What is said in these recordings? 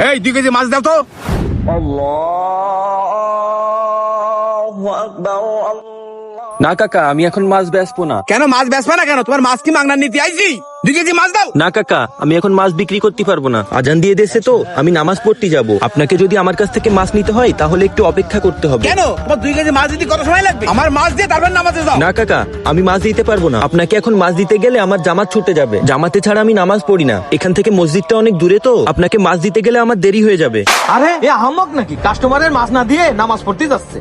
এই 2 কেজি মাছ দাও তো। না কাকা, আমি এখন মাছ বেচবো না। কেন মাছ বেচবা না কেন? তোমার মাছ কি মাংনা নিতে আইছি? 2 কেজি মাছ দাও। না কাকা, আমি এখন মাছ বিক্রি করতে পারবো না। আজান দিয়ে দিয়েছে তো, আমি নামাজ পড়তে যাব। আপনাকে যদি আমার কাছ থেকে মাছ নিতে হয় তাহলে একটু অপেক্ষা করতে হবে। কেন? তোমার 2 কেজি মাছ দিতে কত সময় লাগবে? আমার মাছ দিয়ে তারপর নামাজে যাও। না কাকা, আমি মাছ দিতে পারবো না। আপনাকে এখন মাছ দিতে গেলে আমার জামাত ছুটে যাবে। জামাতে ছাড়া আমি নামাজ পড়ি না। এখান থেকে মসজিদটা অনেক দূরে, তো আপনাকে মাছ দিতে গেলে আমার দেরি হয়ে যাবে। আরে এ আহমক নাকি, কাস্টমারের মাছ না দিয়ে নামাজ পড়তে যাচ্ছে।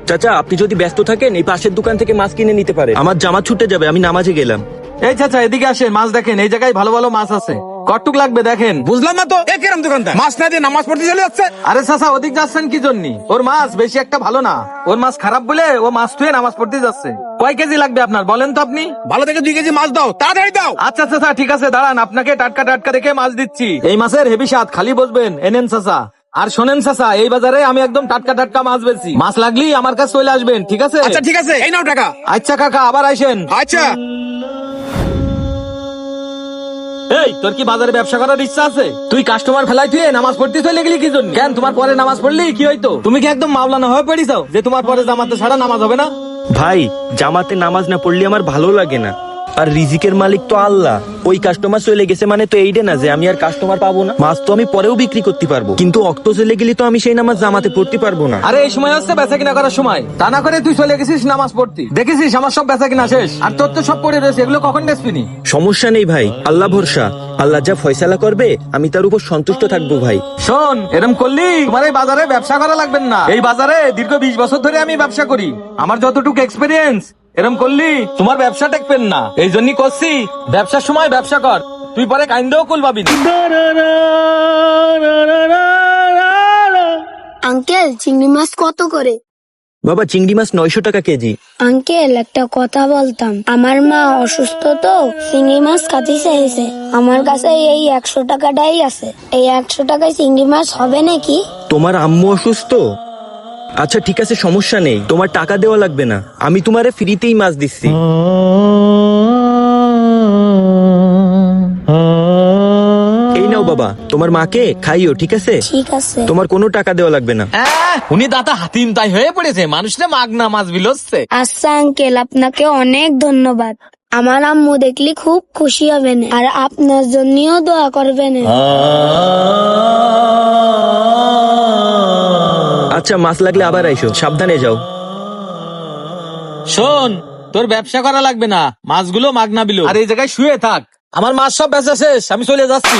চাচা, আপনি যদি ব্যস্ত থাকেন এই পাশের দোকান থেকে মাছ কিনে নিতে পারেন। আমার জামাত ছুটে যাবে, আমি নামাজে গেলাম। এই চাচা এদিকে আসেন, মাছ দেখেন, এই জায়গায় ভালো ভালো মাছ আছে। কটুক লাগবে দেখেন। বুঝলাম না তো, এ কিরম দোকানদার মাছ না দিয়ে নামাজ পড়তে চলে যাচ্ছে? আরে চাচা ওদিক যাচ্ছেন কি জন্য? ওর মাছ বেশি একটা ভালো না, ওর মাছ খারাপ বলে ও মাছ ধুয়ে নামাজ পড়তে যাচ্ছে। কয় কেজি লাগবে আপনার বলেন তো আপনি? ভালো থেকে 2 কেজি মাছ দাও, তাড়াতাড়ি দাও। আচ্ছা চাচা ঠিক আছে, দাঁড়ান আপনাকে টাটকা টাটকা দেখে মাছ দিচ্ছি। এই মাছের হেভি স্বাদ, খালি বসবেন। এনেন চাচা। আর শোনেন চাচা, এই বাজারে আমি একদম টাটকা টাটকা মাছ বেচি। মাছ লাগলেই আমার কাছে চলে আসবেন, ঠিক আছে? আচ্ছা ঠিক আছে, এই নাও টাকা। আচ্ছা কাকা, আবার আইসেন। আচ্ছা। এই তোর কি বাজারে ব্যবসা করার ইচ্ছা আছে? তুই কাস্টমার ফেলাই তুই নামাজ পড়তে চলে গেলি কি জন্য? কেন তোমার পরে নামাজ পড়লি কি হইতো? তুমি কি একদম মাওলানা হয়ে পড়িছাও যে তোমার পরে জামাতে ছাড়া নামাজ হবে না? ভাই, জামাতে নামাজ না পড়লে আমার ভালো লাগে না। আর রিজিকের মালিক তো আল্লাহ। ওই কাস্টমার চলে গেছে মানে তো এইটা না যে আমি আর কাস্টমার পাবো না। মাছ তো আমি পরেও বিক্রি করতে পারবো, কিন্তু অক্ত চলে গেলে তো আমি সেই নামাজ জামাতে পড়তে পারবো না। আরে এই সময় হচ্ছে বেচা কিনা করার সময়, তা না করে তুই চলে গেছিস নামাজ পড়তে। দেখেছিস আমার সব বেচা কিনা শেষ, আর তোর তো সব পড়ে রয়েছে, এগুলো কখন বেচবিনি? সমস্যা নেই ভাই, আল্লাহ ভরসা। আল্লাহ যা ফয়সালা করবে আমি তার উপর সন্তুষ্ট থাকবো ভাই। শোন, এরম করলি তোমার এই বাজারে ব্যবসা করা লাগবে না। এই বাজারে দীর্ঘ 20 বছর ধরে আমি ব্যবসা করি, আমার যতটুকু এক্সপিরিয়েন্স, এরম করলি তোমার ব্যবসা টেকবেন না। এই জন্যই করছি ব্যবসার সময় ব্যবসা কর, তুই পরে কাইন্দেও কুল পাবি না। আঙ্কেল চিংড়ি মাছ কত করে? বাবা, চিংড়ি মাছ 900 টাকা কেজি। আঙ্কেল একটা কথা বলতাম, আমার মা অসুস্থ তো চিংড়ি মাছ খাতে চাইছে, আমার কাছে এই 100 টাকাটাই আছে, এই 100 টাকায় চিংড়ি মাছ হবে নাকি? তোমার আম্মু অসুস্থ? আচ্ছা ঠিক আছে, সমস্যা নেই, তোমার টাকা দেওয়া লাগবে না, আমি তোমারে ফ্রিতেই মাছ দিচ্ছি। এই নাও বাবা, তোমার মাকে খাইও, ঠিক আছে? ঠিক আছে। তোমার কোনো টাকা দেওয়া লাগবে না। উনি দাতা হাতিম তাই হয়ে পড়েছে, মানুষটা মাগনা মাছ বিলোচ্ছে। আচ্ছা আঙ্কেল, আপনাকে অনেক ধন্যবাদ। আমার আম্মু দেখলে খুব খুশি হবেন, আর আপনার জন্যও দোয়া করবেন। আচ্ছা, মাছ লাগলে আবার আইসো, সাবধানে যাও। শোন, তোর ব্যবসা করা লাগবে না, মাছগুলো মাগনা বিলো, আর এই জায়গায় শুয়ে থাক। আমার মাছ সব বেচা শেষ, আমি চলে যাচ্ছি।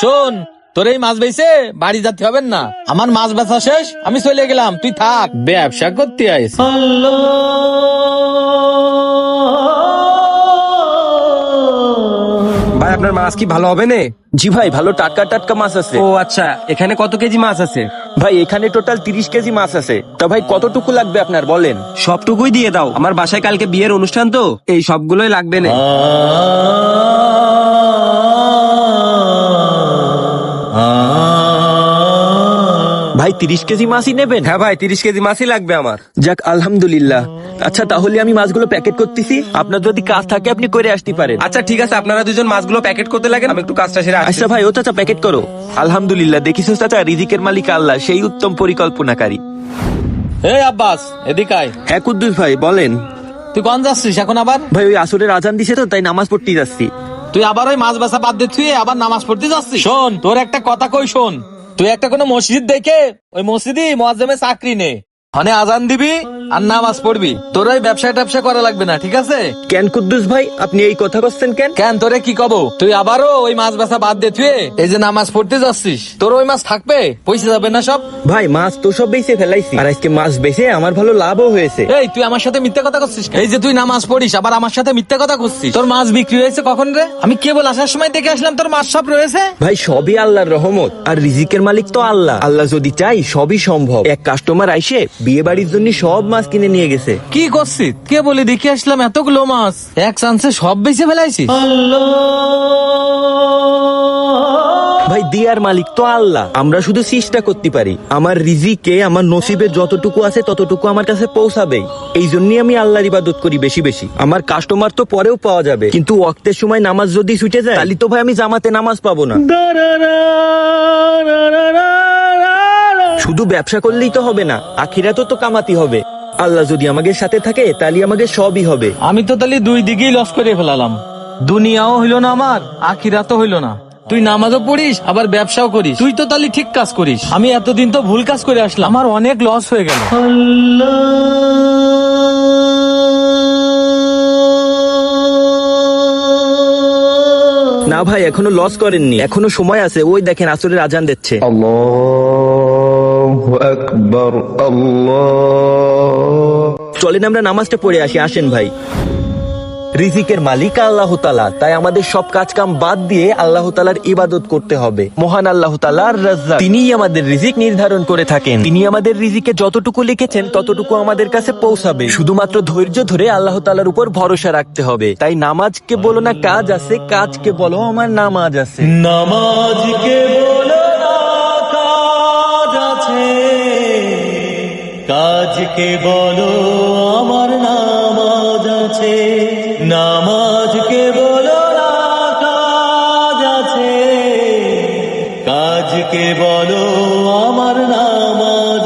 শোন, তোর এই মাছ বেচে বাড়ি যেতে হবে না, আমার মাছ বেচা শেষ, আমি চলে গেলাম, তুই থাক, ব্যবসা করতে আইস। ভাই আপনার মাছ কি ভালো হবে না? জি ভাই, ভালো টাটকা টাটকা মাছ আছে। ও আচ্ছা, এখানে কত কেজি মাছ আছে? ভাই এখানে টোটাল 30 কেজি মাছ আছে। তা ভাই কতটুকু লাগবে আপনার বলেন? সবটুকুই দিয়ে দাও, আমার বাসায় কালকে বিয়ের অনুষ্ঠান তো, এই সবগুলোই লাগবে না। ভাই 30 কেজি মাছই নেবেন? হ্যাঁ ভাই, 30 কেজি মাছই লাগবে আমার। যাক আলহামদুলিল্লাহ। আচ্ছা তাহলে আমি মাছগুলো প্যাকেট করতেছি, আপনার যদি কাজ থাকে আপনি করে আসতে পারেন। আচ্ছা ঠিক আছে, আপনারা দুজন মাছগুলো প্যাকেট করতে লাগেন, আমি একটু কাজটা সেরে আসছি। আচ্ছা ভাই, ও চাচা প্যাকেট করো। আলহামদুলিল্লাহ, দেখিস চাচা, রিজিকের মালিক আল্লাহ, সেই উত্তম পরিকল্পনাকারী। এই আব্বাস এদিক আয়। হ্যাঁ কুদ্দুস ভাই বলেন। তুই কোন যাচ্ছিস এখন আবার? ভাই ওই আসরের আজান দিছে তো, তাই নামাজ পড়তে যাচ্ছি। তুই আবার ওই মাছ বেচা বাদ দিয়ে তুই আবার নামাজ পড়তে যাচ্ছিস? শোন, তোর একটা কথা কই শোন, তুই একটা কোনো মসজিদ দেখে ওই মসজিদই মুয়াজ্জিমে চাকরি নে, মানে আজান দিবি আর নামাজ পড়বি, তোর ওই ব্যবসা ট্যাবসা করা লাগবে না, ঠিক আছে? কেন কুদ্দুস ভাই আপনি এই কথা করছেন কেন? কেন তোরে কি কব, তুই আবারও ওই মাছ বেচা বাদ দিয়ে তুই এই যে নামাজ পড়তে যাচ্ছিস, তোর ওই মাছ থাকবে, পয়সা যাবে না সব? ভাই মাছ তো সব বেঁচে ফেলাইছি, আর আজকে মাছ বেঁচে আমার ভালো লাভও হয়েছে। এই তুই আমার সাথে মিথ্যা কথা করছিস কেন? এই যে তুই নামাজ পড়িস আবার আমার সাথে মিথ্যা কথা করছিস, তোর মাছ বিক্রি হয়েছে কখন রে? আমি কেবল আসার সময় দেখে আসলাম তোর মাছ সব রয়েছে। ভাই সবই আল্লাহর রহমত, আর রিজিকের মালিক তো আল্লাহ। আল্লাহ যদি চাই সবই সম্ভব। এক কাস্টমার আইসে বিয়ে বাড়ির জন্য সব মাছ কিনে নিয়ে গেছে। কি করছিস? কে বলে দেখে আসলাম এতগুলো মাছ এক চান্সে সব বেঁচে ফেলাইছিস? ভাই দিয়ার মালিক তো আল্লাহ, আমরা শুধু চেষ্টা করতে পারি। আমার রিজিকে আমার নসিবে যতটুকু আছে ততটুকু আমার কাছে পৌঁছাবেই। এই জন্যই আমি আল্লাহর ইবাদত করি বেশি বেশি। আমার কাস্টমার তো পরেও পাওয়া যাবে, কিন্তু ওয়াক্তের সময় নামাজ যদি ছুটে যায় তাহলে তো ভাই আমি জামাতে নামাজ পাবো না। শুধু ব্যবসা করলেই তো হবে না, আখিরাতও তো কামাতে হবে। আল্লাহ যদি আমাদের সাথে থাকে তাহলে আমাদের সবই হবে। আমি তো তাহলে দুই দিকেই লস করে ফেলালাম, দুনিয়াও হইলো না আমার, আখিরাতও হইলো না। তুই নামাজও পড়িস আবার ব্যবসাও করিস, তুই তো তাহলে ঠিক কাজ করিস। আমি এতদিন তো ভুল কাজ করে আসলাম, আমার অনেক লস হয়ে গেল। না ভাই এখনো লস করেননি, এখনো সময় আছে। ওই দেখেন আসরের আজান দিচ্ছে। আল্লাহু আকবার, আল্লাহ। চলেন আমরা নামাজটা পড়ে আসি, আসেন ভাই। রিজিকের মালিক আল্লাহ তাআলা, তাই আমাদের সব কাজ কাম বাদ দিয়ে আল্লাহ তাআলার ইবাদত করতে হবে। মহান আল্লাহ তাআলা আর-রাজ্জাক, তিনিই আমাদের রিজিক নির্ধারণ করে থাকেন। তিনি আমাদের রিজিকে যতটুকু লিখেছেন ততটুকু আমাদের কাছে পৌঁছাবে। শুধুমাত্র ধৈর্য ধরে আল্লাহ তাআলার উপর ভরসা রাখতে হবে। তাই নামাজকে বলো না কাজ আছে, কাজকে বলো আমার নামাজ আছে। নামাজকে বলো না কাজ আছে, কাজকে বলো আমার নামাজ আছে। নামাজকে বলো না কাজ আছে, কাজকে বলো আমার নামাজ